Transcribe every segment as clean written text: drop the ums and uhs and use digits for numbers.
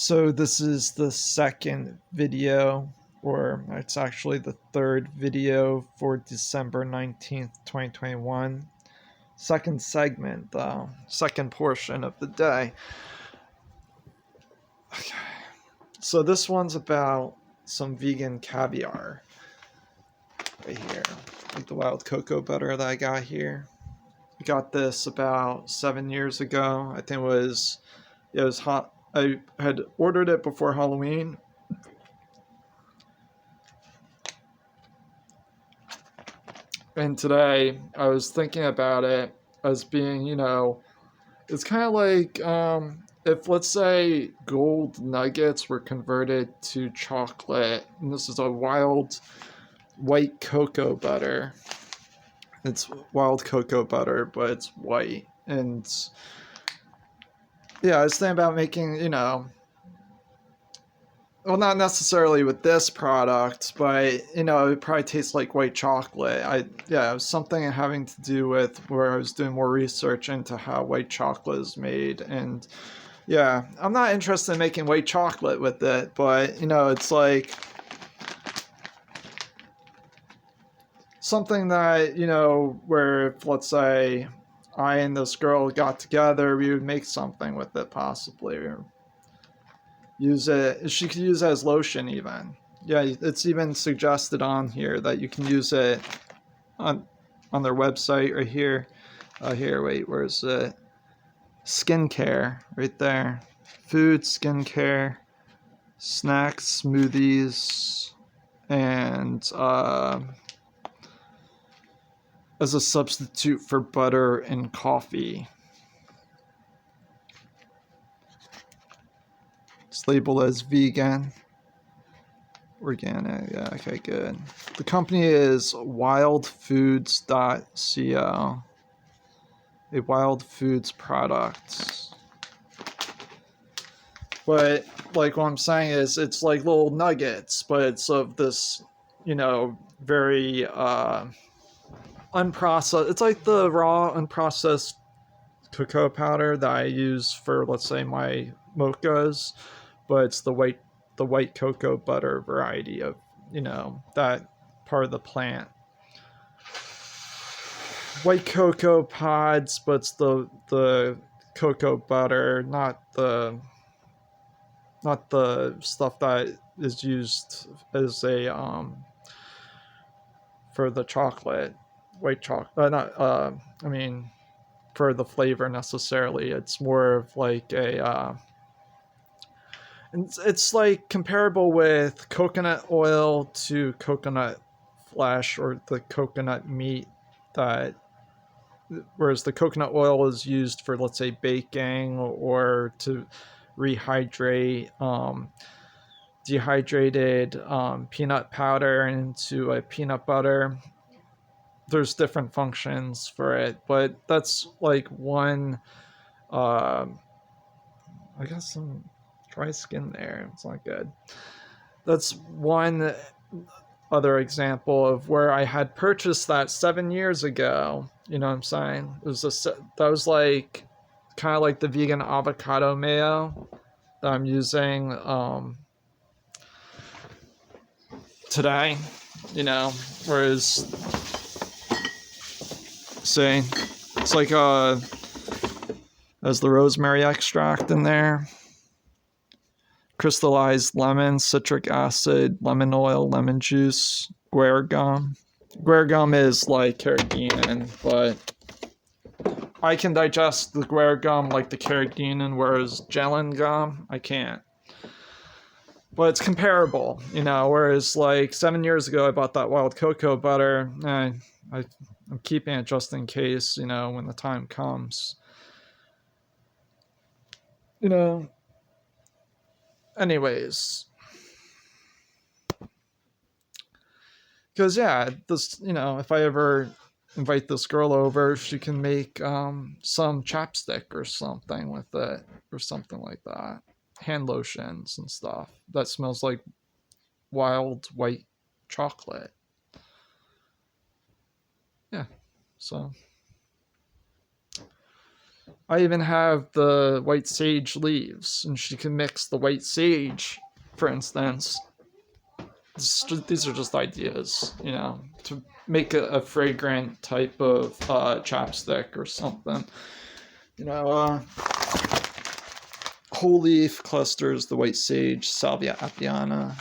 So this is the second video, or it's actually the third video for December 19th, 2021. Second segment, though, second portion of the day. Okay. So this one's about some vegan caviar right here, like the wild cocoa butter that I got here. I got this about 7 years ago. I think it was hot. I had ordered it before Halloween. And today I was thinking about it as being, it's kind of like if, let's say, gold nuggets were converted to chocolate, and this is a wild white cocoa butter. It's wild cocoa butter, but it's white. And yeah, I was thinking about making, well, not necessarily with this product, but it probably tastes like white chocolate. It was something having to do with where I was doing more research into how white chocolate is made, and yeah, I'm not interested in making white chocolate with it, but it's like something that where if, let's say, I and this girl got together, we would make something with it possibly, or use it. She could use it as lotion even. Yeah, it's even suggested on here that you can use it on their website right here. Here, wait, where's it? Skincare, right there. Food, skincare, snacks, smoothies, and as a substitute for butter and coffee. It's labeled as vegan. Organic, yeah, okay, good. The company is wildfoods.co. A wild foods product. But like what I'm saying is it's like little nuggets, but it's of this, very unprocessed. It's like the raw unprocessed cocoa powder that I use for, let's say, my mochas, but it's the white cocoa butter variety of, that part of the plant. White cocoa pods, but it's the cocoa butter, not the stuff that is used as a for the chocolate, white chocolate. Not I mean, for the flavor necessarily. It's more of like a it's like comparable with coconut oil to coconut flesh or the coconut meat, that whereas the coconut oil is used for, let's say, baking or to rehydrate dehydrated peanut powder into a peanut butter. There's different functions for it, but that's like one I got some dry skin there. It's not good. That's one other example of where I had purchased that 7 years ago. You know what I'm saying? That was like kind of like the vegan avocado mayo that I'm using today. Whereas, say, it's like has the rosemary extract in there, crystallized lemon, citric acid, lemon oil, lemon juice, guar gum. Guar gum is like carrageenan, but I can digest the guar gum like the carrageenan, whereas gellan gum, I can't. But it's comparable, whereas like 7 years ago, I bought that wild cocoa butter. I'm keeping it just in case, when the time comes. Anyways, because this, if I ever invite this girl over, she can make some chapstick or something with it, or something like that. Hand lotions and stuff that smells like wild white chocolate. Yeah, so I even have the white sage leaves, and she can mix the white sage, for instance. These are just ideas, to make a fragrant type of chapstick or something. You know, whole leaf clusters, the white sage, Salvia apiana,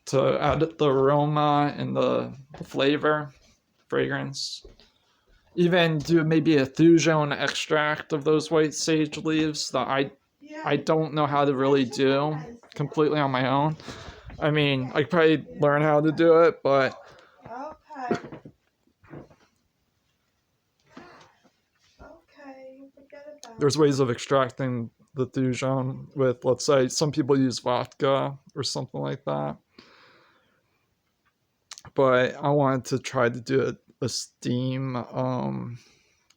to add the aroma and the flavor, fragrance. Even do maybe a thujone extract of those white sage leaves that I don't know how to really do completely on my own. I mean, I could probably learn how to do it, but there's ways of extracting the thujone with, let's say, some people use vodka or something like that. But I wanted to try to do a steam,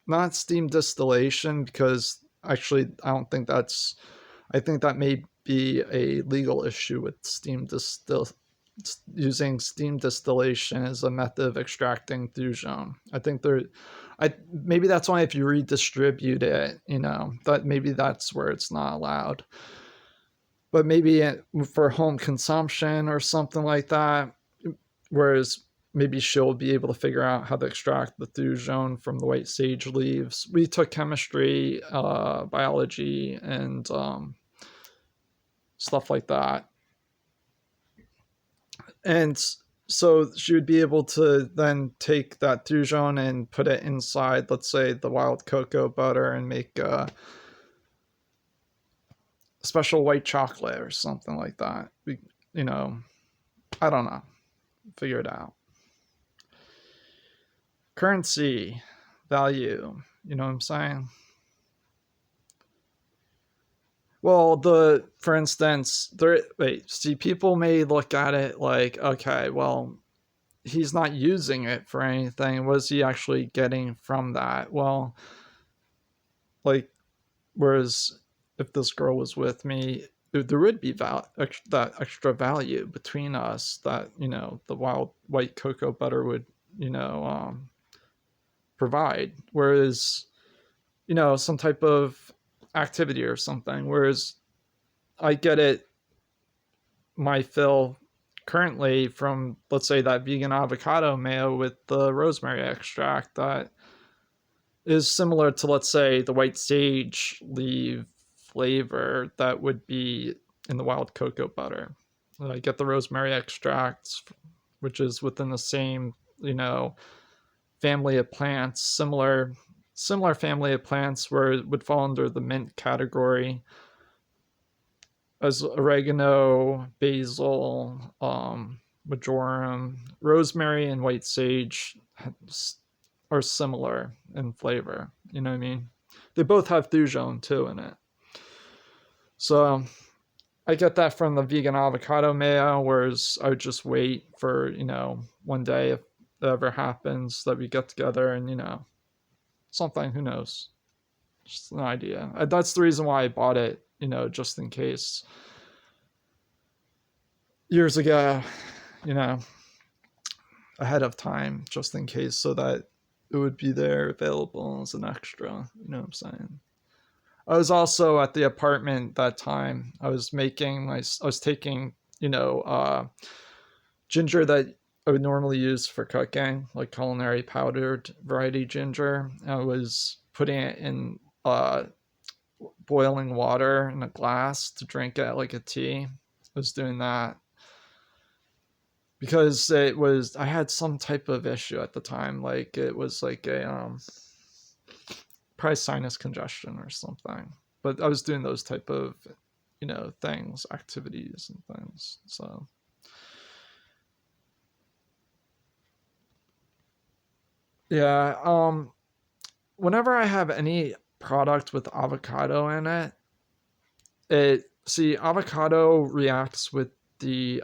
not steam distillation, because actually I don't think that's, I think that may be a legal issue with using steam distillation as a method of extracting thujone. I think maybe that's why if you redistribute it, that maybe that's where it's not allowed. But maybe for home consumption or something like that, whereas maybe she'll be able to figure out how to extract the thujone from the white sage leaves. We took chemistry, biology, and stuff like that. And so she would be able to then take that thujone and put it inside, let's say, the wild cocoa butter and make a special white chocolate or something like that. I don't know. Figure it out. Currency, value, you know what I'm saying? Well, for instance, people may look at it like, okay, well, he's not using it for anything. What is he actually getting from that? Well, like, whereas if this girl was with me, there would be that extra value between us that, the wild white cocoa butter would, provide. Whereas, some type of activity or something. Whereas I get it, my fill currently from, let's say, that vegan avocado mayo with the rosemary extract that is similar to, let's say, the white sage leaf flavor that would be in the wild cocoa butter. I get the rosemary extracts, which is within the same, family of plants, similar family of plants where it would fall under the mint category, as oregano, basil, marjoram, rosemary, and white sage are similar in flavor. You know what I mean? They both have thujone too in it. So I get that from the vegan avocado mayo, whereas I would just wait for, one day, if that ever happens, that we get together and, something, who knows? Just an idea. That's the reason why I bought it, just in case. Years ago, ahead of time, just in case, so that it would be there available as an extra. You know what I'm saying? I was also at the apartment that time. I was taking, ginger that I would normally use for cooking, like culinary powdered variety ginger. I was putting it in boiling water in a glass to drink it like a tea. I was doing that because I had some type of issue at the time. Like it was like a probably sinus congestion or something. But I was doing those type of, things, activities and things. So yeah, whenever I have any product with avocado in it, avocado reacts with the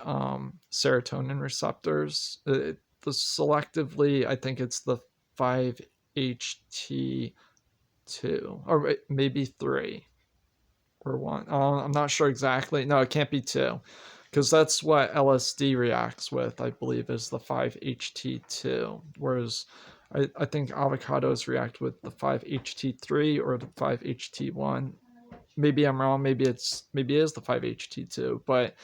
serotonin receptors. Selectively, I think it's the 5-HT2, or maybe 3 or 1. I'm not sure exactly. No, it can't be 2, because that's what LSD reacts with, I believe, is the 5-HT2. Whereas I think avocados react with the 5-HT3 or the 5-HT1. Maybe I'm wrong. Maybe it is the 5-HT2. But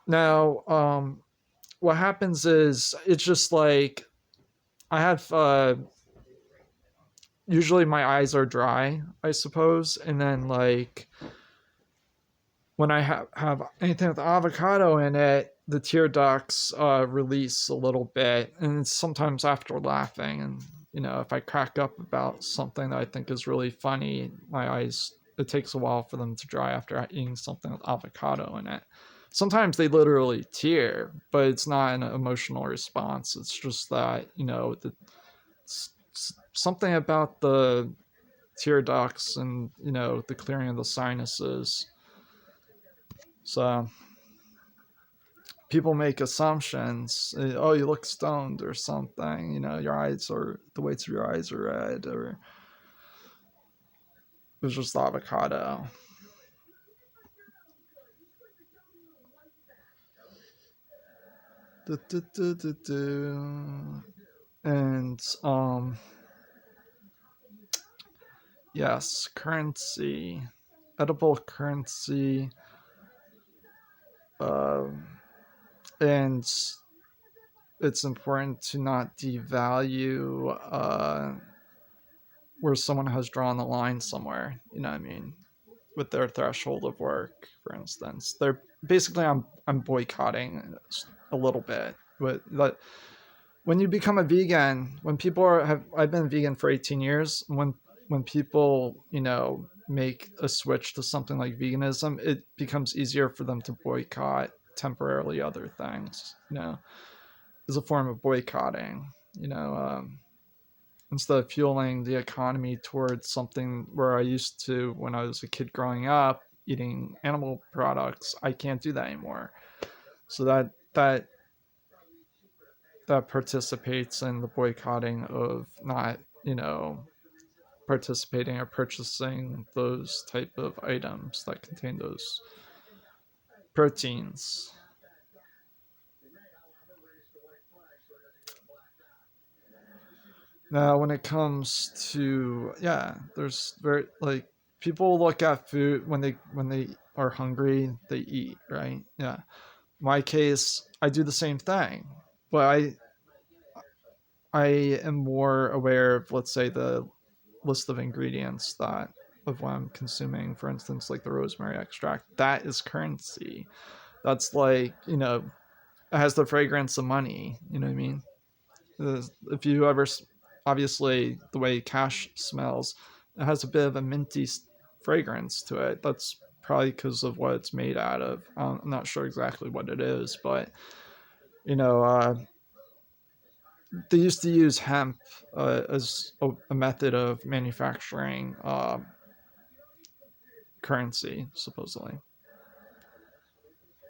now, what happens is it's just like I have usually my eyes are dry, I suppose, and then like when I have anything with avocado in it, the tear ducts release a little bit, and it's sometimes after laughing. And if I crack up about something that I think is really funny, my eyes, it takes a while for them to dry after eating something with avocado in it. Sometimes they literally tear, but it's not an emotional response. It's just that something about the tear ducts and the clearing of the sinuses. So people make assumptions. Oh, you look stoned or something. Your eyes are the whites of your eyes are red, or it was just avocado. And yes, currency, edible currency, and it's important to not devalue where someone has drawn the line somewhere. You know what I mean? With their threshold of work, for instance, they're basically I'm boycotting a little bit. But when you become a vegan, when people I've been vegan for 18 years. When people make a switch to something like veganism, it becomes easier for them to boycott temporarily other things. As a form of boycotting. You know, instead of fueling the economy towards something where I used to, when I was a kid growing up, eating animal products, I can't do that anymore. So that participates in the boycotting of not, participating or purchasing those type of items that contain those proteins. Now, when it comes to, yeah, there's very like people look at food when they are hungry, they eat, right? Yeah. My case, I do the same thing, but I am more aware of, let's say, the list of ingredients that of what I'm consuming. For instance, like the rosemary extract, that is currency. That's like it has the fragrance of money. You know what I mean? If you ever, obviously, the way cash smells, it has a bit of a minty fragrance to it. That's probably because of what it's made out of. I'm not sure exactly what it is, but you know, uh, they used to use hemp as a method of manufacturing currency, supposedly.